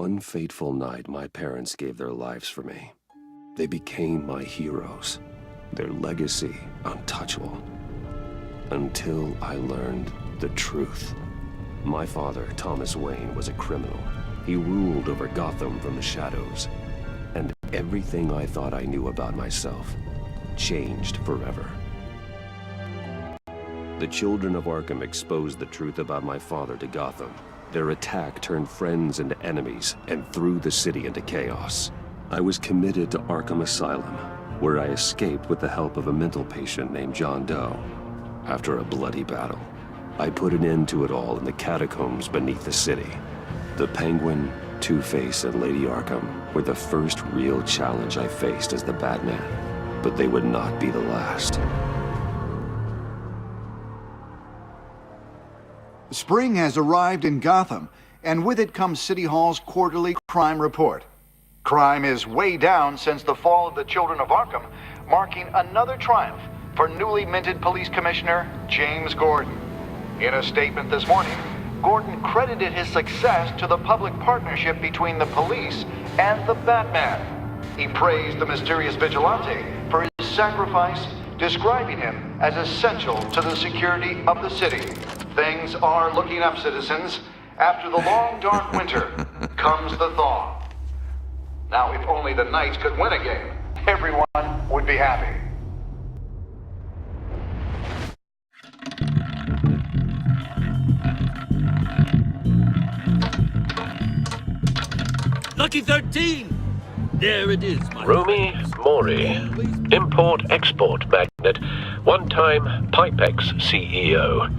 one fateful night, my parents gave their lives for me. They became my heroes, their legacy untouchable. Until I learned the truth. My father, Thomas Wayne, was a criminal. He ruled over Gotham from the shadows. And everything I thought I knew about myself changed forever. The children of Arkham exposed the truth about my father to Gotham. Their attack turned friends into enemies and threw the city into chaos. I was committed to Arkham Asylum, where I escaped with the help of a mental patient named John Doe. After a bloody battle, I put an end to it all in the catacombs beneath the city. The Penguin, Two-Face, and Lady Arkham were the first real challenge I faced as the Batman, but they would not be the last. Spring has arrived in Gotham, and with it comes City Hall's quarterly crime report. Crime is way down since the fall of the Children of Arkham, marking another triumph for newly minted Police Commissioner James Gordon. In a statement this morning, Gordon credited his success to the public partnership between the police and the Batman. He praised the mysterious vigilante for his sacrifice, describing him as essential to the security of the city. Things are looking up, citizens. After the long, dark winter comes the thaw. Now, if only the Knights could win a game, everyone would be happy. Lucky 13! There it is, my Rumi friend. Mori, import-export magnate, one-time Pipex CEO,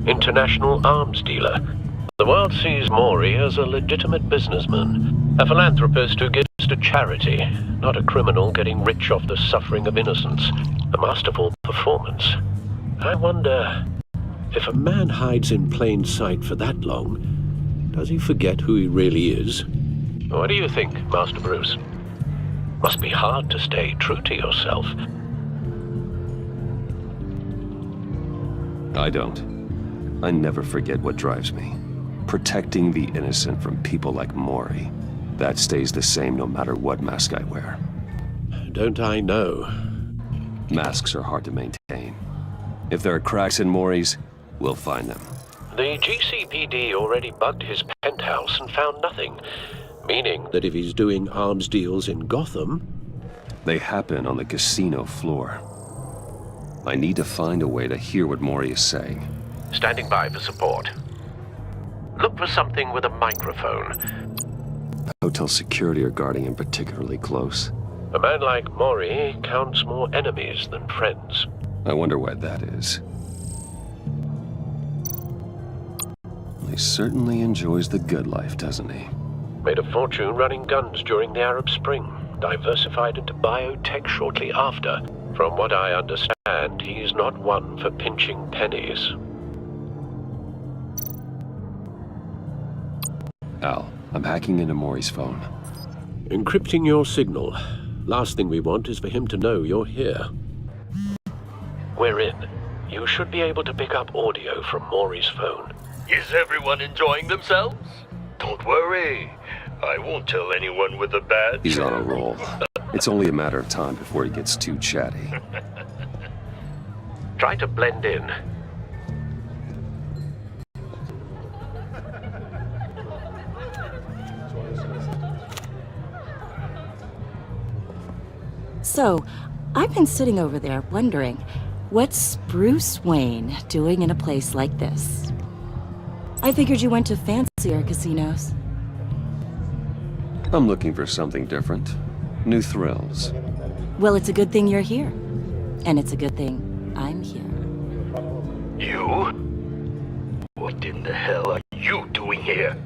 international arms dealer. The world sees Mori as a legitimate businessman, a philanthropist who gives to charity, not a criminal getting rich off the suffering of innocence. A masterful performance. I wonder, if a man hides in plain sight for that long, does he forget who he really is? What do you think, Master Bruce? Must be hard to stay true to yourself. I don't. I never forget what drives me. Protecting the innocent from people like Mori. That stays the same no matter what mask I wear. Don't I know? Masks are hard to maintain. If there are cracks in Mori's, we'll find them. The GCPD already bugged his penthouse and found nothing. Meaning that if he's doing arms deals in Gotham... They happen on the casino floor. I need to find a way to hear what Mori is saying. Standing by for support. Look for something with a microphone. Hotel security are guarding him particularly close. A man like Mori counts more enemies than friends. I wonder why that is. He certainly enjoys the good life, doesn't he? Made a fortune running guns during the Arab Spring. Diversified into biotech shortly after. From what I understand, he's not one for pinching pennies. Al, I'm hacking into Mori's phone. Encrypting your signal. Last thing we want is for him to know you're here. We're in. You should be able to pick up audio from Mori's phone. Is everyone enjoying themselves? Don't worry. I won't tell anyone with a badge. He's on a roll. It's only a matter of time before he gets too chatty. Try to blend in. So, I've been sitting over there wondering, what's Bruce Wayne doing in a place like this? I figured you went to fancier casinos. I'm looking for something different. New thrills. Well, it's a good thing you're here. And it's a good thing I'm here. You? What in the hell are you doing here?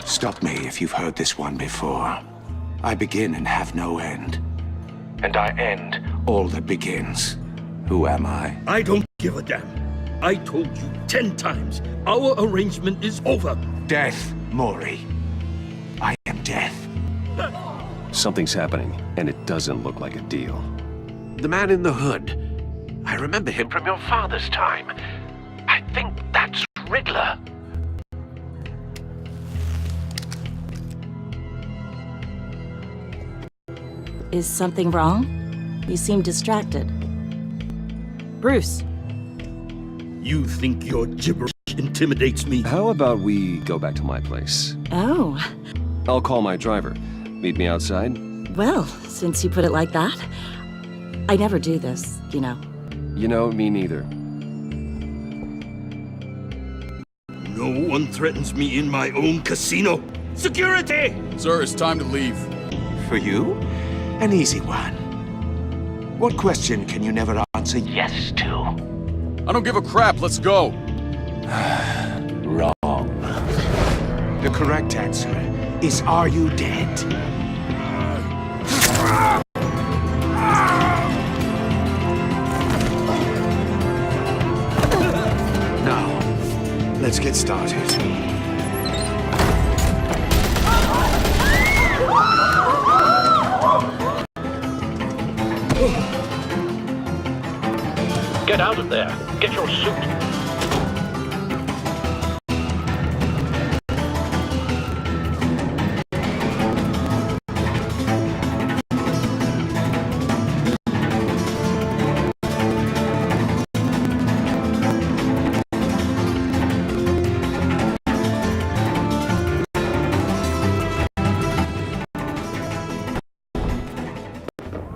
Stop me if you've heard this one before. I begin and have no end. And I end all that begins. Who am I? I don't give a damn. I told you 10 times. Our arrangement is over. Death, Mori. I am death. Something's happening, and it doesn't look like a deal. The man in the hood. I remember him from your father's time. I think that's Riddler. Is something wrong? You seem distracted. Bruce. You think your gibberish intimidates me? How about we go back to my place? Oh. I'll call my driver. Meet me outside? Well, since you put it like that, I never do this, you know. You know, me neither. No one threatens me in my own casino. Security! Sir, it's time to leave. For you? An easy one. What question can you never answer yes to? I don't give a crap, let's go. Wrong. The correct answer is, are you dead? Now, let's get started. Get out of there. Get your suit.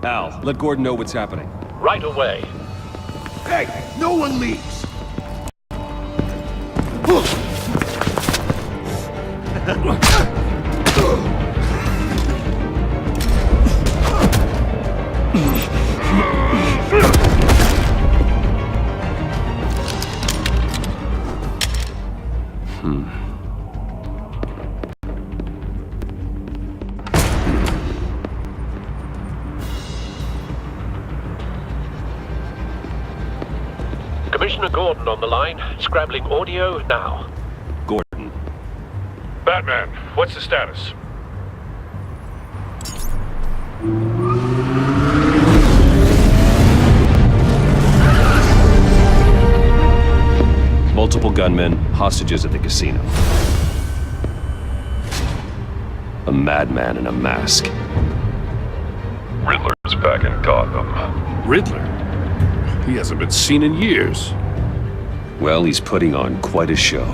Al, let Gordon know what's happening. Right away. Hey, no one leaves! Commissioner Gordon on the line, scrabbling audio now. Gordon. Batman, what's the status? Multiple gunmen, hostages at the casino. A madman in a mask. Riddler's back in Gotham. Riddler? He hasn't been seen in years. Well, he's putting on quite a show.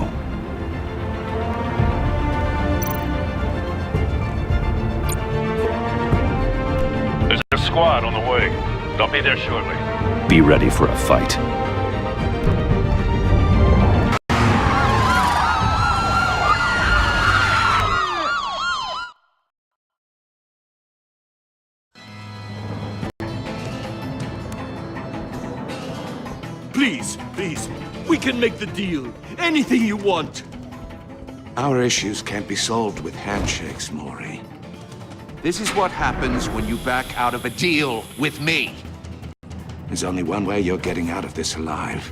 There's a squad on the way. They'll be there shortly. Be ready for a fight. Please, please, we can make the deal. Anything you want. Our issues can't be solved with handshakes, Maury. This is what happens when you back out of a deal with me. There's only one way you're getting out of this alive.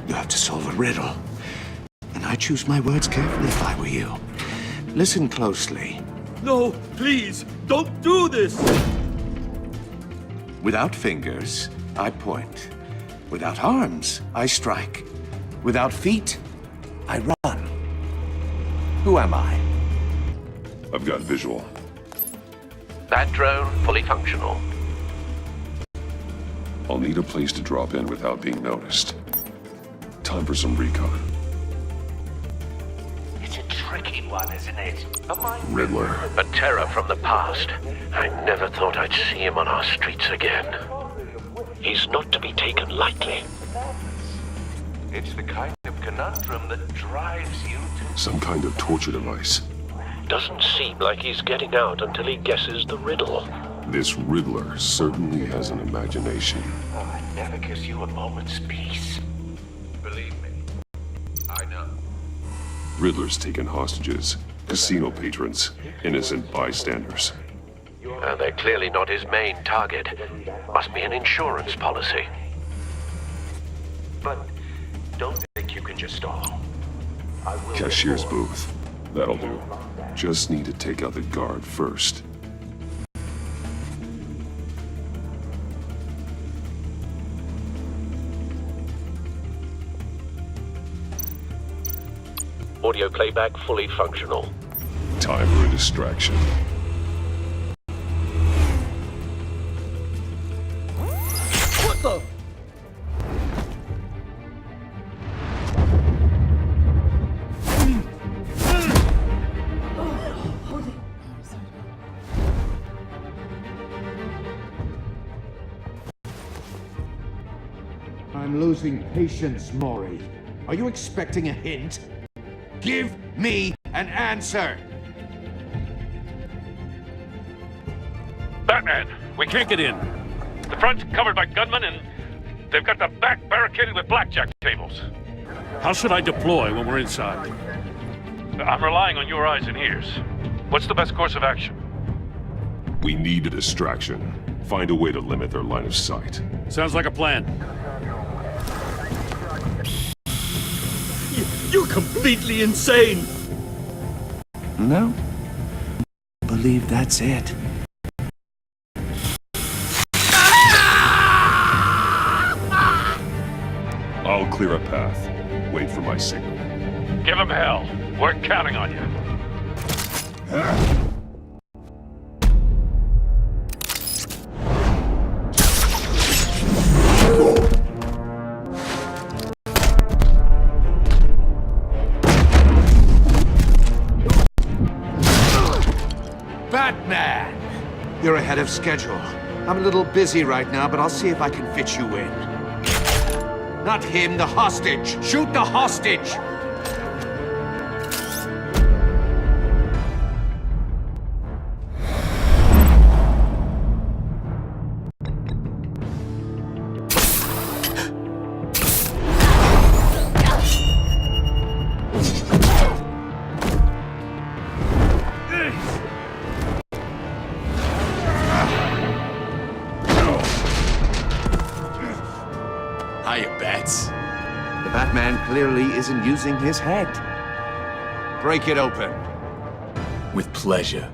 You have to solve a riddle. And I choose my words carefully if I were you. Listen closely. No, please, don't do this! Without fingers, I point. Without arms, I strike. Without feet, I run. Who am I? I've got visual. That drone fully functional. I'll need a place to drop in without being noticed. Time for some recon. It's a tricky one, isn't it? Riddler. A terror from the past. I never thought I'd see him on our streets again. He's not to be taken lightly. It's the kind of conundrum that drives you to... Some kind of torture device. Doesn't seem like he's getting out until he guesses the riddle. This Riddler certainly has an imagination. Oh, it never gives you a moment's peace. Believe me, I know. Riddler's taken hostages, casino patrons, innocent bystanders. They're clearly not his main target. Must be an insurance policy. But don't think you can just stall. Cashier's booth. That'll do. Just need to take out the guard first. Audio playback fully functional. Time for a distraction. monster! I'm losing patience, Maury. Are you expecting a hint? Give me an answer! Batman, we can't get in. The front's covered by gunmen and they've got the back barricaded with blackjack tables. How should I deploy when we're inside? I'm relying on your eyes and ears. What's the best course of action? We need a distraction. Find a way to limit their line of sight. Sounds like a plan. You're completely insane! No. Believe that's it. I'll clear a path. Wait for my signal. Give him hell. We're counting on you. Batman! You're ahead of schedule. I'm a little busy right now, but I'll see if I can fit you in. Not him, the hostage! Shoot the hostage! The Batman clearly isn't using his head. Break it open. With pleasure.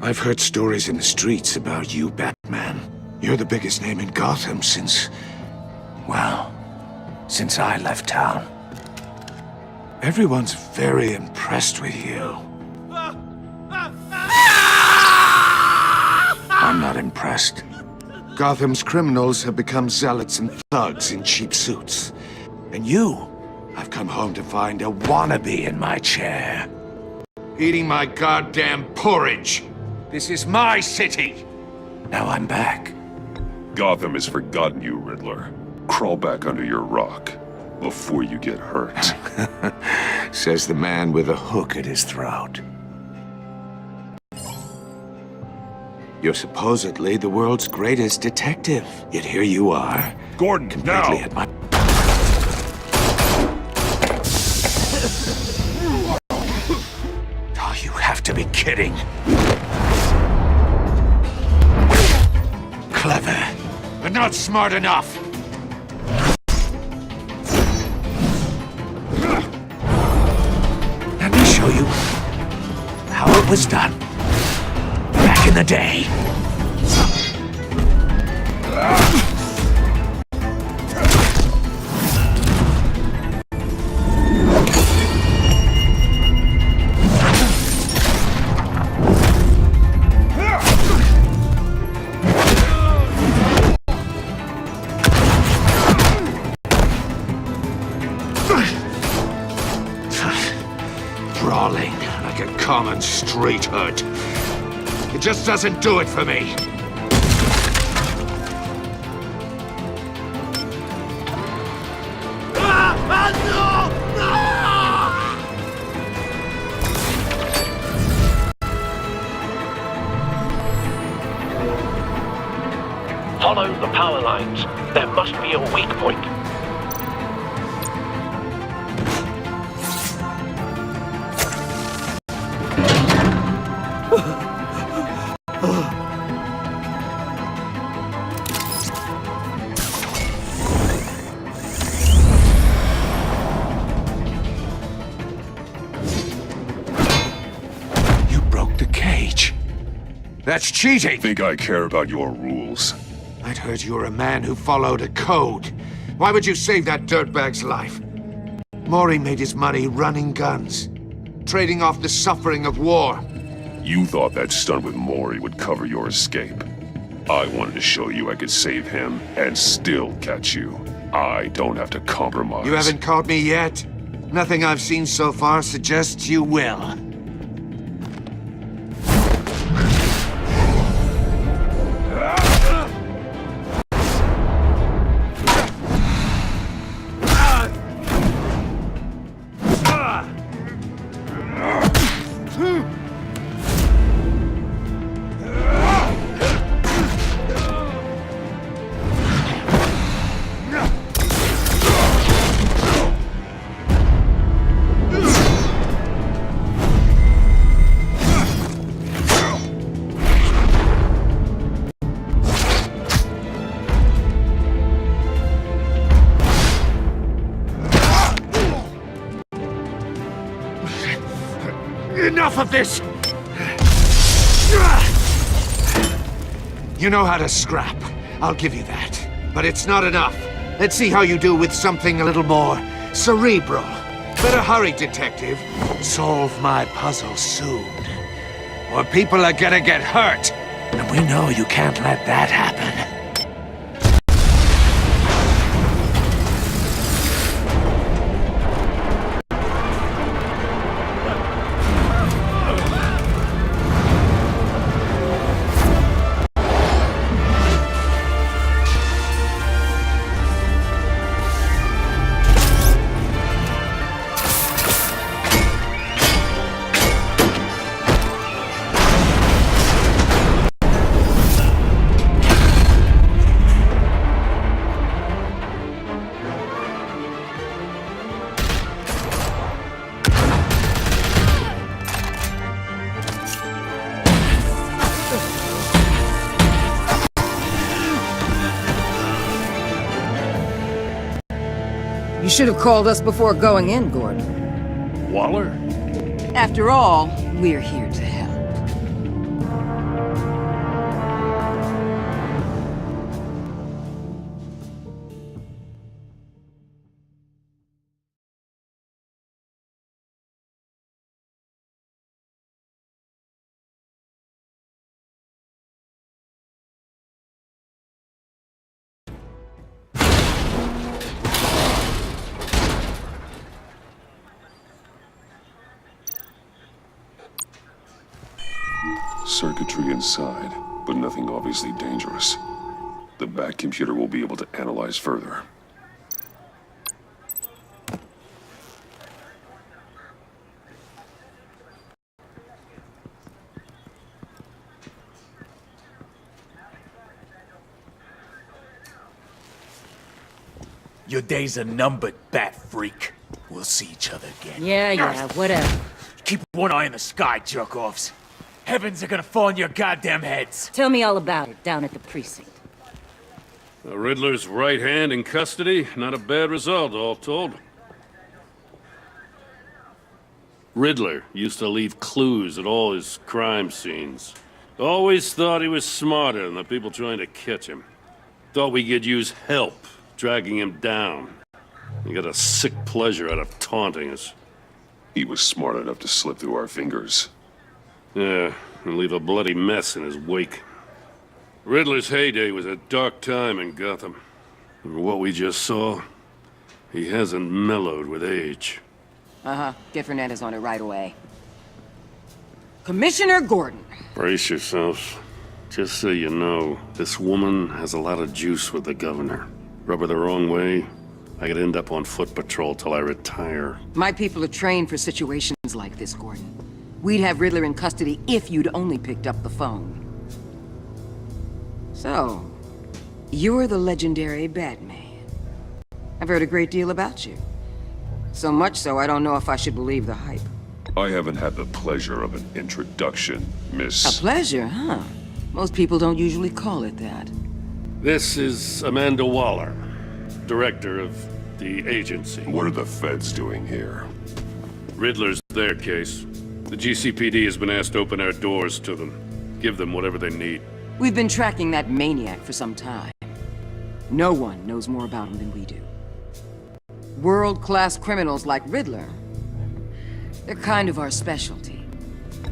I've heard stories in the streets about you, Batman. You're the biggest name in Gotham since... well, since I left town. Everyone's very impressed with you. I'm not impressed. Gotham's criminals have become zealots and thugs in cheap suits. And you, I've come home to find a wannabe in my chair. Eating my goddamn porridge. This is my city! Now I'm back. Gotham has forgotten you, Riddler. Crawl back under your rock before you get hurt. Says the man with a hook at his throat. You're supposedly the world's greatest detective. Yet here you are. Gordon, completely now! at my... Oh, you have to be kidding. Clever, but not smart enough. Let me show you how it was done back in the day. Brawling like a common street hood. It just doesn't do it for me. Follow the power lines. There must be a weak point. That's cheating! Think I care about your rules? I'd heard you were a man who followed a code. Why would you save that dirtbag's life? Maury made his money running guns, trading off the suffering of war. You thought that stunt with Maury would cover your escape. I wanted to show you I could save him and still catch you. I don't have to compromise. You haven't caught me yet. Nothing I've seen so far suggests you will. Enough of this! You know how to scrap. I'll give you that. But it's not enough. Let's see how you do with something a little more cerebral. Better hurry, detective. Solve my puzzle soon. Or people are gonna get hurt. And we know you can't let that happen. You should have called us before going in, Gordon. Waller? After all, we're here to help. Circuitry inside, but nothing obviously dangerous. The back computer will be able to analyze further. Your days are numbered, bat freak. We'll see each other again. Yeah, whatever. Keep one eye in the sky, jerk-offs. Heavens are gonna fall on your goddamn heads. Tell me all about it down at the precinct. The Riddler's right hand in custody. Not a bad result, all told. Riddler used to leave clues at all his crime scenes. Always thought he was smarter than the people trying to catch him. Thought we could use help dragging him down. He got a sick pleasure out of taunting us. He was smart enough to slip through our fingers. Yeah, and leave a bloody mess in his wake. Riddler's heyday was a dark time in Gotham. And what we just saw, he hasn't mellowed with age. Uh-huh. Get Fernandez on it right away. Commissioner Gordon. Brace yourselves. Just so you know, this woman has a lot of juice with the governor. Rub her the wrong way, I could end up on foot patrol till I retire. My people are trained for situations like this, Gordon. We'd have Riddler in custody if you'd only picked up the phone. So, you're the legendary Batman. I've heard a great deal about you. So much so, I don't know if I should believe the hype. I haven't had the pleasure of an introduction, Miss... A pleasure, huh? Most people don't usually call it that. This is Amanda Waller, director of the agency. What are the feds doing here? Riddler's their case. The GCPD has been asked to open our doors to them. Give them whatever they need. We've been tracking that maniac for some time. No one knows more about him than we do. World-class criminals like Riddler. They're kind of our specialty.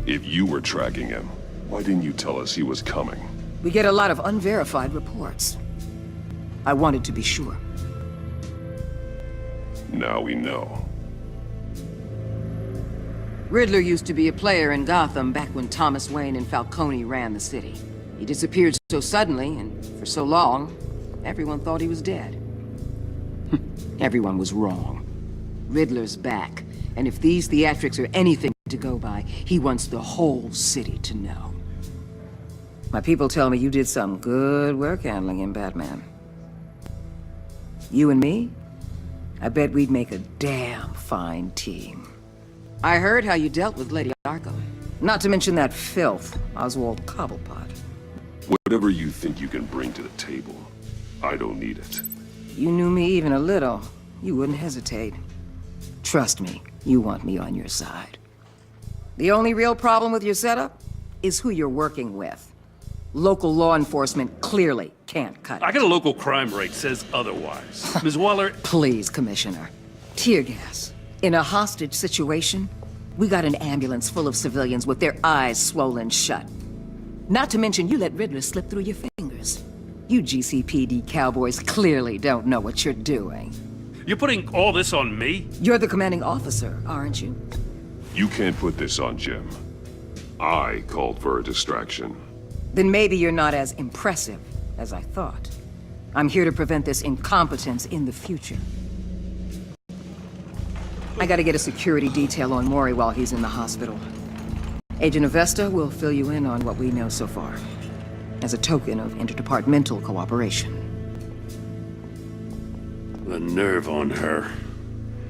If you were tracking him, why didn't you tell us he was coming? We get a lot of unverified reports. I wanted to be sure. Now we know. Riddler used to be a player in Gotham back when Thomas Wayne and Falcone ran the city. He disappeared so suddenly and for so long, everyone thought he was dead. Everyone was wrong. Riddler's back, and if these theatrics are anything to go by, he wants the whole city to know. My people tell me you did some good work handling him, Batman. You and me? I bet we'd make a damn fine team. I heard how you dealt with Lady Arkham. Not to mention that filth, Oswald Cobblepot. Whatever you think you can bring to the table, I don't need it. You knew me even a little, you wouldn't hesitate. Trust me, you want me on your side. The only real problem with your setup is who you're working with. Local law enforcement clearly can't cut it. I got a local crime rate says otherwise. Ms. Waller... Please, Commissioner. Tear gas. In a hostage situation, we got an ambulance full of civilians with their eyes swollen shut. Not to mention you let Riddler slip through your fingers. You GCPD cowboys clearly don't know what you're doing. You're putting all this on me? You're the commanding officer, aren't you? You can't put this on Jim. I called for a distraction. Then maybe you're not as impressive as I thought. I'm here to prevent this incompetence in the future. I gotta get a security detail on Maury while he's in the hospital. Agent Avesta will fill you in on what we know so far, as a token of interdepartmental cooperation. The nerve on her.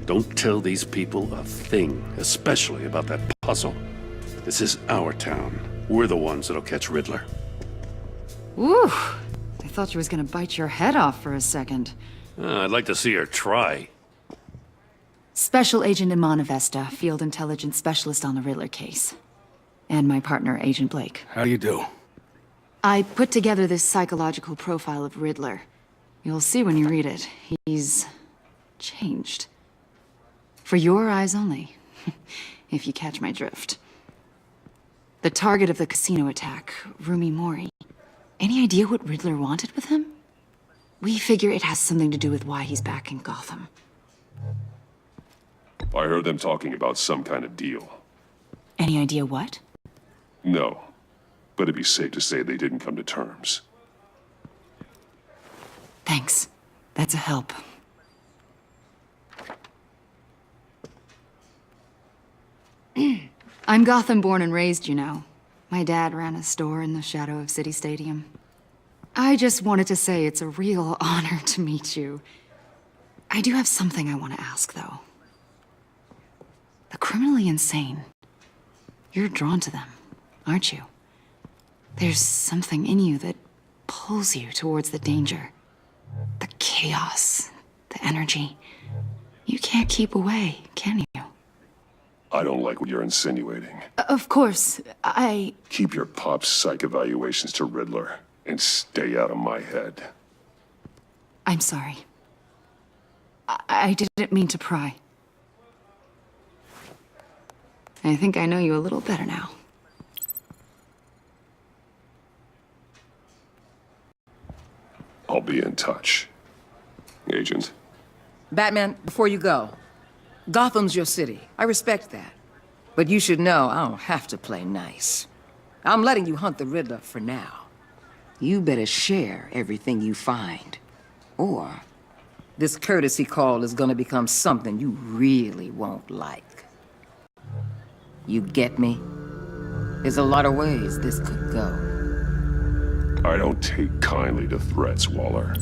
Don't tell these people a thing, especially about that puzzle. This is our town. We're the ones that'll catch Riddler. Ooh, I thought you was gonna bite your head off for a second. I'd like to see her try. Special Agent Iman Avesta, Field Intelligence Specialist on the Riddler case. And my partner, Agent Blake. How do you do? I put together this psychological profile of Riddler. You'll see when you read it. He's changed. For your eyes only, if you catch my drift. The target of the casino attack, Rumi Mori. Any idea what Riddler wanted with him? We figure it has something to do with why he's back in Gotham. I heard them talking about some kind of deal. Any idea what? No, but it'd be safe to say they didn't come to terms. Thanks. That's a help. I'm Gotham born and raised, you know. My dad ran a store in the shadow of City Stadium. I just wanted to say it's a real honor to meet you. I do have something I want to ask, though. The criminally insane. You're drawn to them, aren't you? There's something in you that pulls you towards the danger. The chaos, the energy. You can't keep away, can you? I don't like what you're insinuating. Of course, I... Keep your pop psych evaluations to Riddler and stay out of my head. I'm sorry. I didn't mean to pry. I think I know you a little better now. I'll be in touch. Agent. Batman, before you go, Gotham's your city. I respect that. But you should know I don't have to play nice. I'm letting you hunt the Riddler for now. You better share everything you find. Or this courtesy call is gonna become something you really won't like. You get me? There's a lot of ways this could go. I don't take kindly to threats, Waller.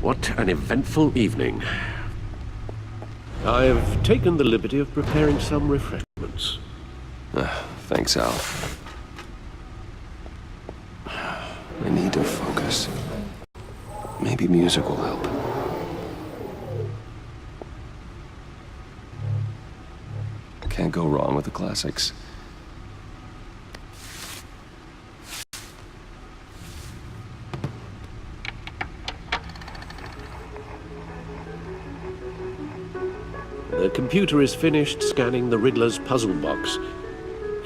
What an eventful evening. I've taken the liberty of preparing some refreshments. Thanks, Al. I need to focus. Maybe music will help. Can't go wrong with the classics. The computer is finished scanning the Riddler's puzzle box.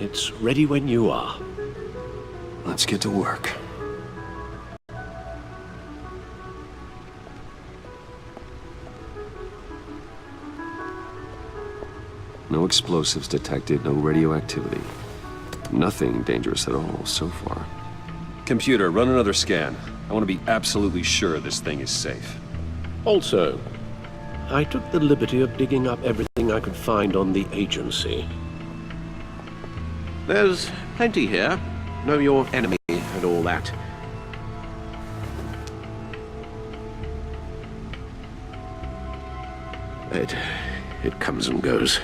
It's ready when you are. Let's get to work. No explosives detected, no radioactivity. Nothing dangerous at all so far. Computer, run another scan. I want to be absolutely sure this thing is safe. Also, I took the liberty of digging up everything I could find on the agency. There's plenty here. Know your enemy and all that. It comes and goes.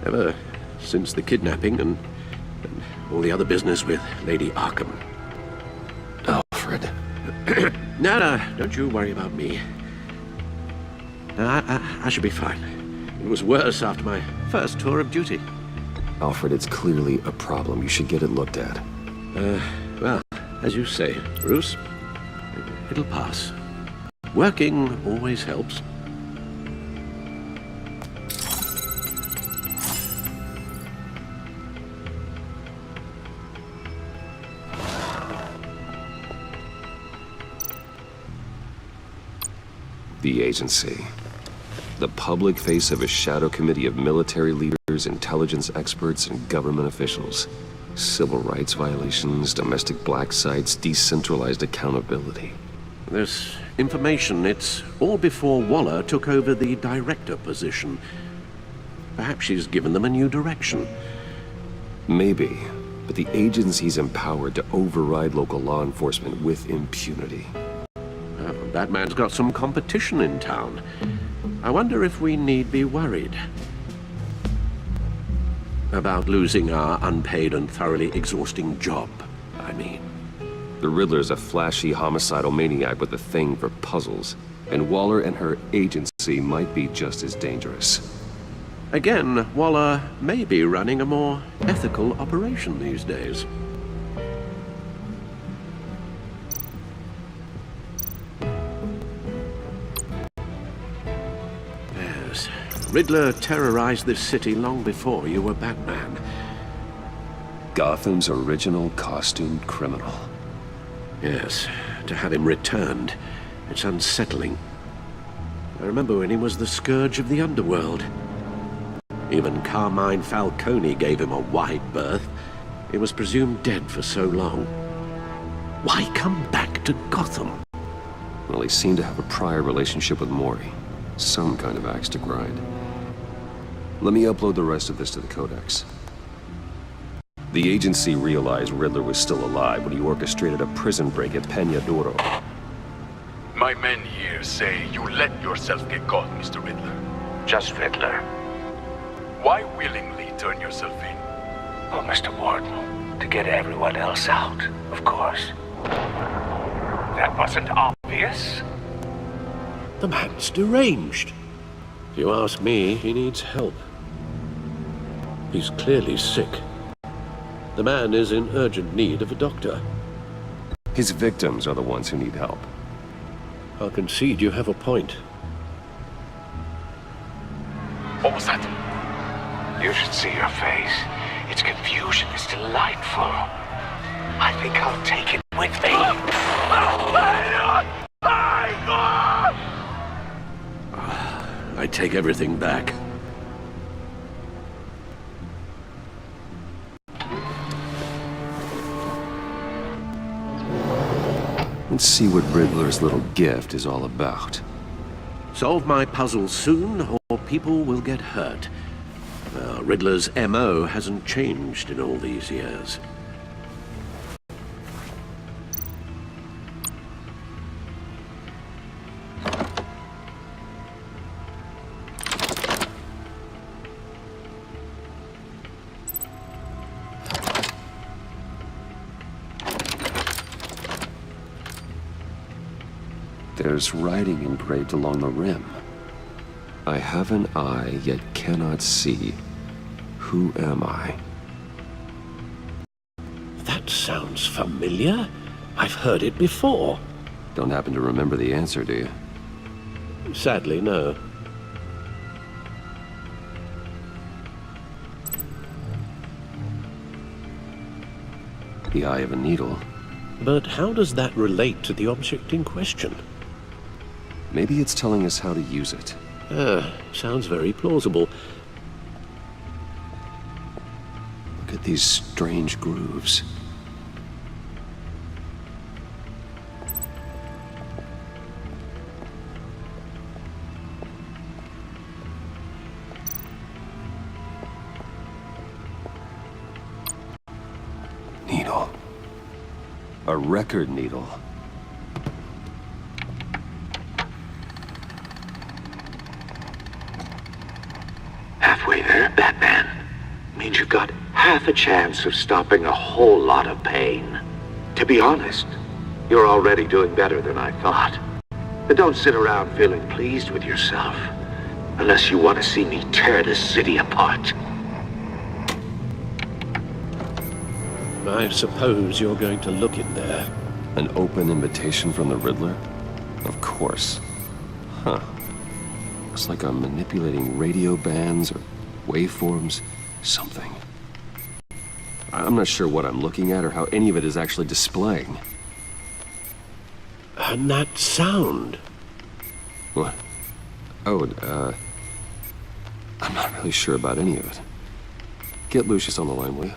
Ever since the kidnapping and all the other business with Lady Arkham. Alfred. No, don't you worry about me. I should be fine. It was worse after my first tour of duty. Alfred, it's clearly a problem. You should get it looked at. Well, as you say, Bruce, it'll pass. Working always helps. The agency. The public face of a shadow committee of military leaders, intelligence experts, and government officials. Civil rights violations, domestic black sites, decentralized accountability. This information, it's all before Waller took over the director position. Perhaps she's given them a new direction. Maybe, but the agency's empowered to override local law enforcement with impunity. Batman's got some competition in town. I wonder if we need be worried about losing our unpaid and thoroughly exhausting job, I mean. The Riddler's a flashy homicidal maniac with a thing for puzzles, and Waller and her agency might be just as dangerous. Again, Waller may be running a more ethical operation these days. Riddler terrorized this city long before you were Batman. Gotham's original costumed criminal. Yes, to have him returned, it's unsettling. I remember when he was the scourge of the underworld. Even Carmine Falcone gave him a wide berth. He was presumed dead for so long. Why come back to Gotham? Well, he seemed to have a prior relationship with Mori. Some kind of axe to grind. Let me upload the rest of this to the Codex. The agency realized Riddler was still alive when he orchestrated a prison break at Peña Duro. My men here say you let yourself get caught, Mr. Riddler. Just Riddler. Why willingly turn yourself in? Oh, Mr. Warden, to get everyone else out, of course. That wasn't obvious. The man's deranged. If you ask me, he needs help. He's clearly sick. The man is in urgent need of a doctor. His victims are the ones who need help. I'll concede you have a point. What was that? You should see your face. Its confusion is delightful. I think I'll take it with me. I take everything back. Let's see what Riddler's little gift is all about. Solve my puzzle soon, or people will get hurt. Riddler's MO hasn't changed in all these years. There's writing engraved along the rim. I have an eye, yet cannot see. Who am I? That sounds familiar. I've heard it before. Don't happen to remember the answer, do you? Sadly, no. The eye of a needle. But how does that relate to the object in question? Maybe it's telling us how to use it. Sounds very plausible. Look at these strange grooves. Needle. A record needle. Halfway there, Batman. Means you've got half a chance of stopping a whole lot of pain. To be honest, you're already doing better than I thought. But don't sit around feeling pleased with yourself, unless you want to see me tear this city apart. I suppose you're going to look in there. An open invitation from the Riddler? Of course. Huh. Looks like I'm manipulating radio bands or waveforms. Something. I'm not sure what I'm looking at or how any of it is actually displaying. And that sound. What? Oh, I'm not really sure about any of it. Get Lucius on the line, will you?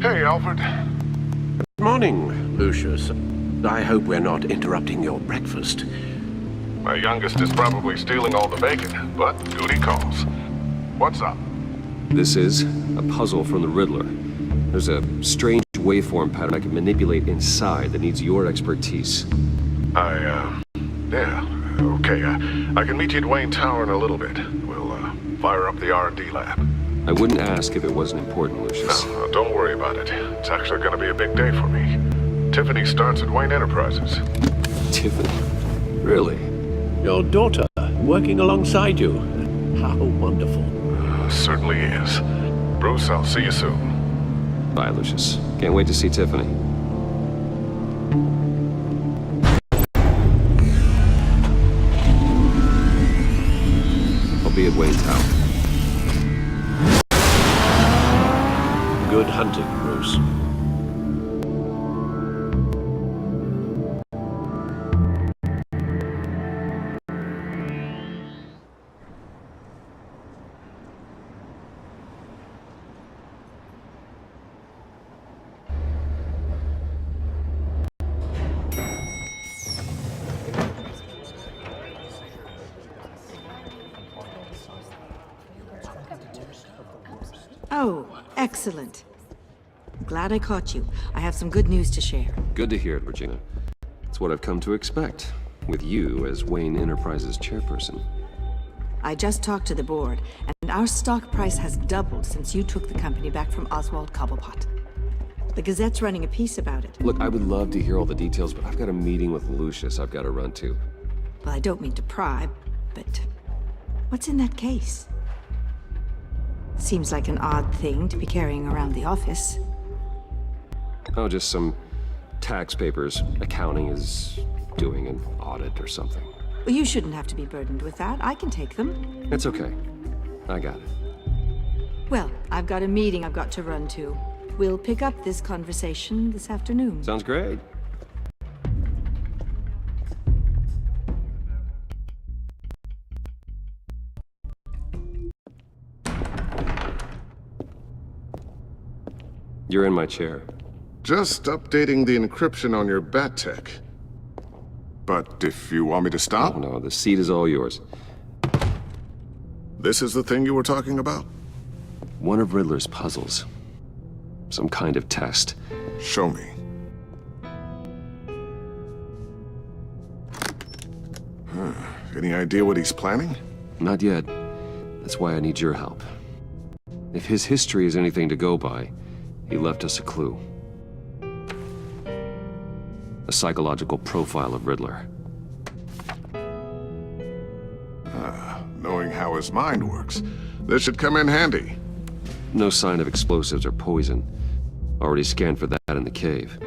Hey, Alfred. Good morning, Lucius. I hope we're not interrupting your breakfast. My youngest is probably stealing all the bacon, but duty calls. What's up? This is a puzzle from the Riddler. There's a strange waveform pattern I can manipulate inside that needs your expertise. Yeah, okay. I can meet you at Wayne Tower in a little bit. We'll, fire up the R&D lab. I wouldn't ask if it wasn't important, Lucius. No, don't worry about it. It's actually gonna be a big day for me. Tiffany starts at Wayne Enterprises. Tiffany? Really? Your daughter, working alongside you. How wonderful. Certainly is. Bruce, I'll see you soon. Bye, Lucius. Can't wait to see Tiffany. I'll be at Wayne Tower. Good hunting, Bruce. Oh, excellent. Glad I caught you. I have some good news to share. Good to hear it, Regina. It's what I've come to expect, with you as Wayne Enterprises chairperson. I just talked to the board, and our stock price has doubled since you took the company back from Oswald Cobblepot. The Gazette's running a piece about it. Look, I would love to hear all the details, but I've got a meeting with Lucius I've got to run to. Well, I don't mean to pry, but what's in that case? Seems like an odd thing to be carrying around the office. Oh, just some tax papers. Accounting is doing an audit or something. Well, you shouldn't have to be burdened with that. I can take them. It's okay. I got it. Well, I've got a meeting I've got to run to. We'll pick up this conversation this afternoon. Sounds great. You're in my chair. Just updating the encryption on your bat tech. But if you want me to stop? Oh, no, the seat is all yours. This is the thing you were talking about? One of Riddler's puzzles. Some kind of test. Show me. Any idea what he's planning? Not yet. That's why I need your help. If his history is anything to go by, he left us a clue. A psychological profile of Riddler. Knowing how his mind works, this should come in handy. No sign of explosives or poison. Already scanned for that in the cave.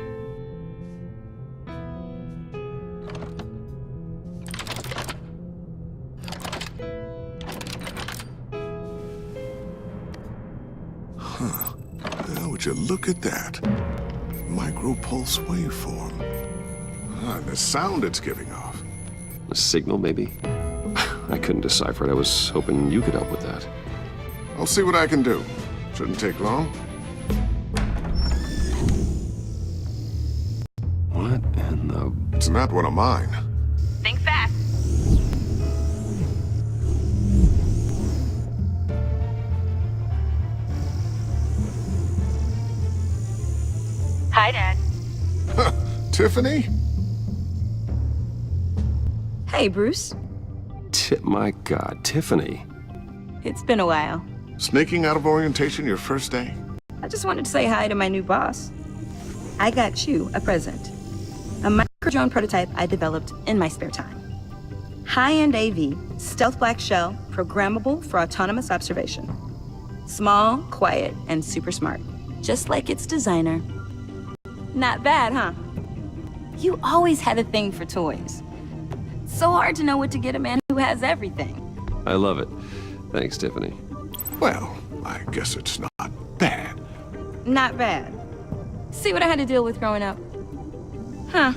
Well, would you look at that? Micro-pulse waveform. And the sound it's giving off. A signal, maybe? I couldn't decipher it. I was hoping you could help with that. I'll see what I can do. Shouldn't take long. What in the... It's not one of mine. Think fast. Hi, Dad. Tiffany? Hey, Bruce. My God, Tiffany. It's been a while. Sneaking out of orientation your first day? I just wanted to say hi to my new boss. I got you a present. A micro-drone prototype I developed in my spare time. High-end AV, stealth black shell, programmable for autonomous observation. Small, quiet, and super smart. Just like its designer. Not bad, huh? You always had a thing for toys. So hard to know what to get a man who has everything. I love it. Thanks, Tiffany. Well, I guess it's not bad. Not bad. See what I had to deal with growing up? Huh.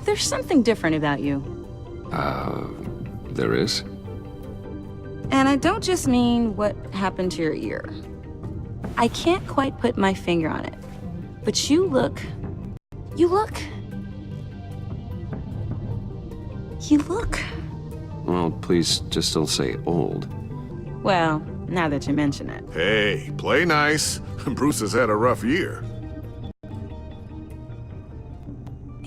There's something different about you. There is? And I don't just mean what happened to your ear. I can't quite put my finger on it. But you look... Well, please just don't say old. Well, now that you mention it. Hey, play nice. Bruce has had a rough year.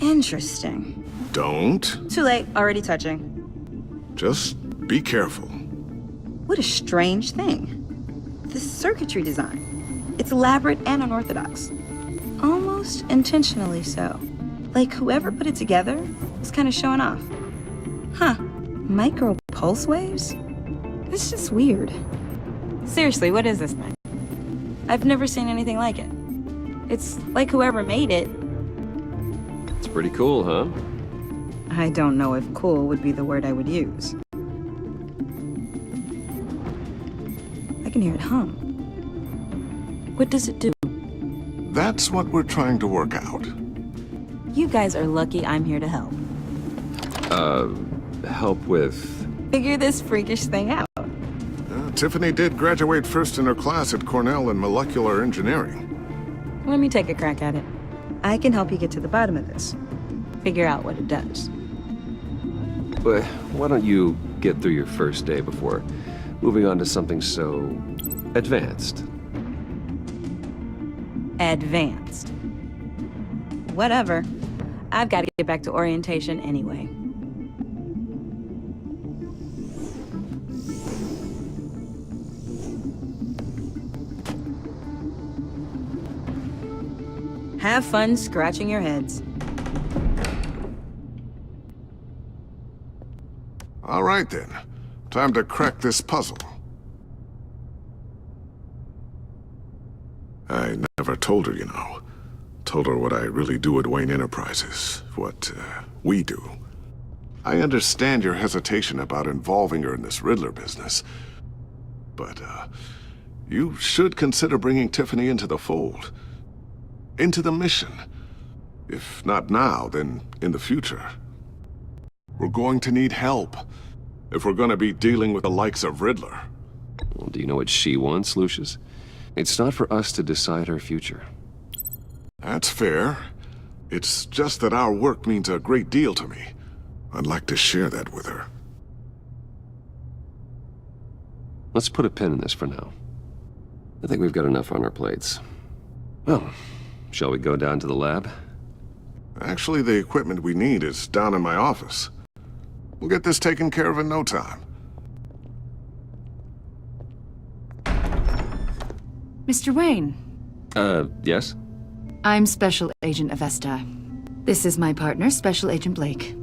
Interesting. Don't. Too late, already touching. Just be careful. What a strange thing. The circuitry design. It's elaborate and unorthodox. Almost intentionally so. Like whoever put it together was kind of showing off. Huh. Micro pulse waves? It's just weird. Seriously, what is this thing? I've never seen anything like it. It's like whoever made it. It's pretty cool, huh? I don't know if cool would be the word I would use. I can hear it hum. What does it do? That's what we're trying to work out. You guys are lucky I'm here to help. Help with... Figure this freakish thing out. Tiffany did graduate first in her class at Cornell in molecular engineering. Let me take a crack at it. I can help you get to the bottom of this. Figure out what it does. But why don't you get through your first day before moving on to something so... advanced? Advanced. Whatever. I've got to get back to orientation anyway. Have fun scratching your heads. All right then. Time to crack this puzzle. I never told her, you know. Told her what I really do at Wayne Enterprises. What, we do. I understand your hesitation about involving her in this Riddler business. But, you should consider bringing Tiffany into the fold. Into the mission. If not now, then in the future. We're going to need help if we're going to be dealing with the likes of Riddler. Well, do you know what she wants, Lucius? It's not for us to decide her future. That's fair. It's just that our work means a great deal to me. I'd like to share that with her. Let's put a pin in this for now. I think we've got enough on our plates. Well, shall we go down to the lab? Actually, the equipment we need is down in my office. We'll get this taken care of in no time. Mr. Wayne. Yes? I'm Special Agent Avesta. This is my partner, Special Agent Blake.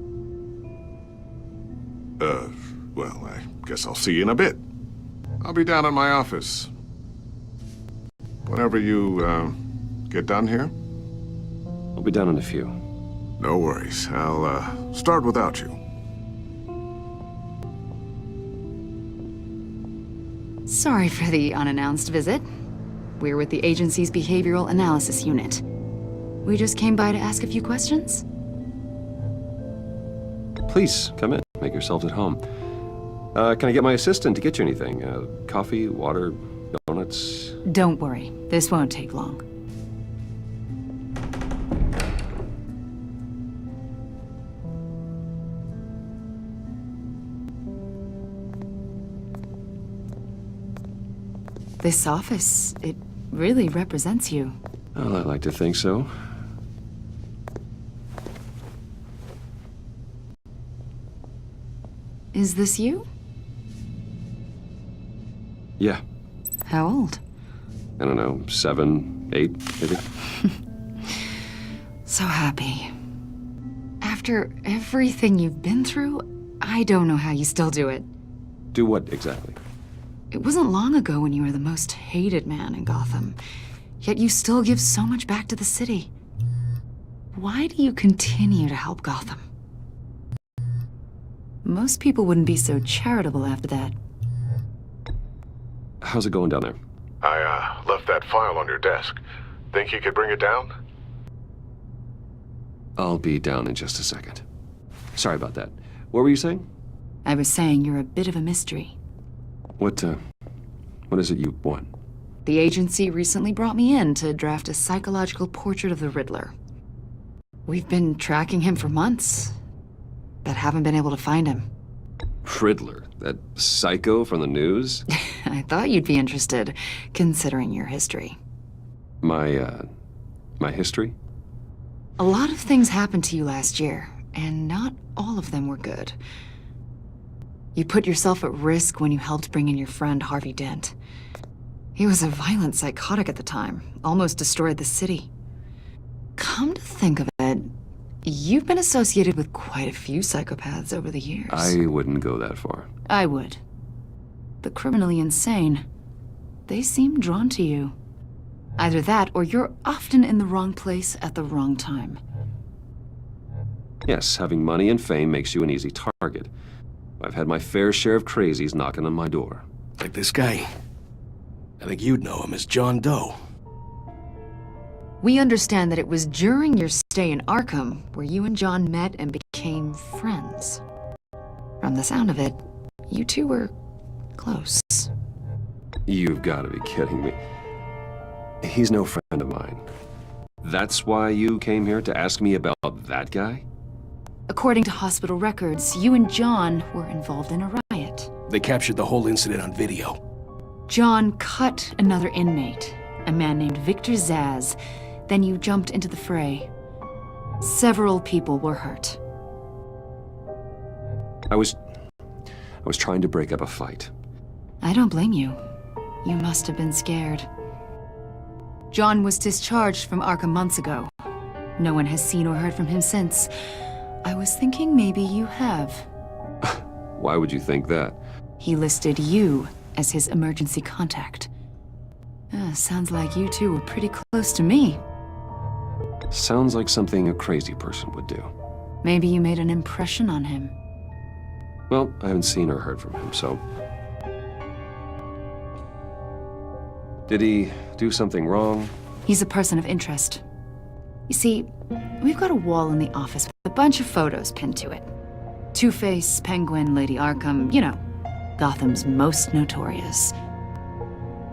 Well, I guess I'll see you in a bit. I'll be down in my office. Whenever you, get done here? I'll be down in a few. No worries. I'll, start without you. Sorry for the unannounced visit. We're with the agency's Behavioral Analysis Unit. We just came by to ask a few questions. Please, come in. Make yourselves at home. Can I get my assistant to get you anything? Coffee, water, donuts? Don't worry. This won't take long. This office, it really represents you. Well, I like to think so. Is this you? Yeah. How old? I don't know, 7, 8, maybe? So happy. After everything you've been through, I don't know how you still do it. Do what exactly? It wasn't long ago when you were the most hated man in Gotham, yet you still give so much back to the city. Why do you continue to help Gotham? Most people wouldn't be so charitable after that. How's it going down there? I, left that file on your desk. Think you could bring it down? I'll be down in just a second. Sorry about that. What were you saying? I was saying you're a bit of a mystery. What is it you want? The agency recently brought me in to draft a psychological portrait of the Riddler. We've been tracking him for months, but haven't been able to find him. Riddler? That psycho from the news? I thought you'd be interested, considering your history. My history? A lot of things happened to you last year, and not all of them were good. You put yourself at risk when you helped bring in your friend Harvey Dent. He was a violent psychotic at the time, almost destroyed the city. Come to think of it, you've been associated with quite a few psychopaths over the years. I wouldn't go that far. I would. The criminally insane, they seem drawn to you. Either that, or you're often in the wrong place at the wrong time. Yes, having money and fame makes you an easy target. I've had my fair share of crazies knocking on my door. Like this guy. I think you'd know him as John Doe. We understand that it was during your stay in Arkham where you and John met and became friends. From the sound of it, you two were close. You've got to be kidding me. He's no friend of mine. That's why you came here to ask me about that guy? According to hospital records, you and John were involved in a riot. They captured the whole incident on video. John cut another inmate, a man named Victor Zaz. Then you jumped into the fray. Several people were hurt. I was trying to break up a fight. I don't blame you. You must have been scared. John was discharged from Arkham months ago. No one has seen or heard from him since. I was thinking maybe you have. Why would you think that? He listed you as his emergency contact. Sounds like you two were pretty close to me. Sounds like something a crazy person would do. Maybe you made an impression on him. Well, I haven't seen or heard from him, so... Did he do something wrong? He's a person of interest. You see, we've got a wall in the office with a bunch of photos pinned to it. Two-Face, Penguin, Lady Arkham, you know, Gotham's most notorious.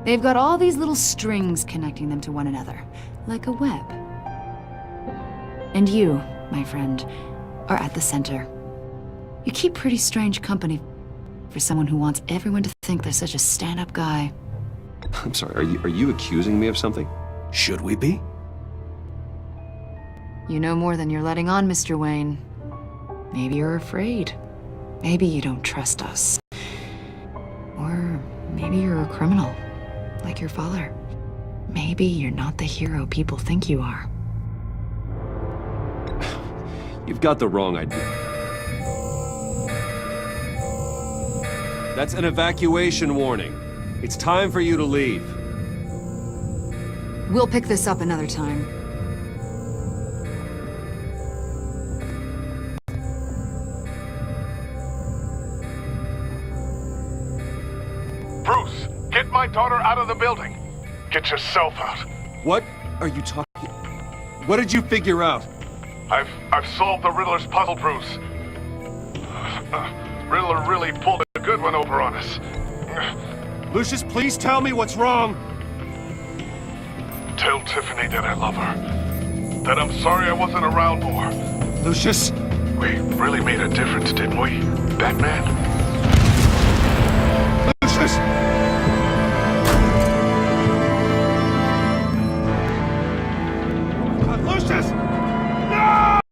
They've got all these little strings connecting them to one another, like a web. And you, my friend, are at the center. You keep pretty strange company for someone who wants everyone to think they're such a stand-up guy. I'm sorry, are you accusing me of something? Should we be? You know more than you're letting on, Mr. Wayne. Maybe you're afraid. Maybe you don't trust us. Or maybe you're a criminal, like your father. Maybe you're not the hero people think you are. You've got the wrong idea. That's an evacuation warning. It's time for you to leave. We'll pick this up another time. Bruce, get my daughter out of the building. Get yourself out. What are you talking? What did you figure out? I've solved the Riddler's puzzle, Bruce. Riddler really pulled a good one over on us. Lucius, please tell me what's wrong. Tell Tiffany that I love her. That I'm sorry I wasn't around more. Lucius? We really made a difference, didn't we, Batman?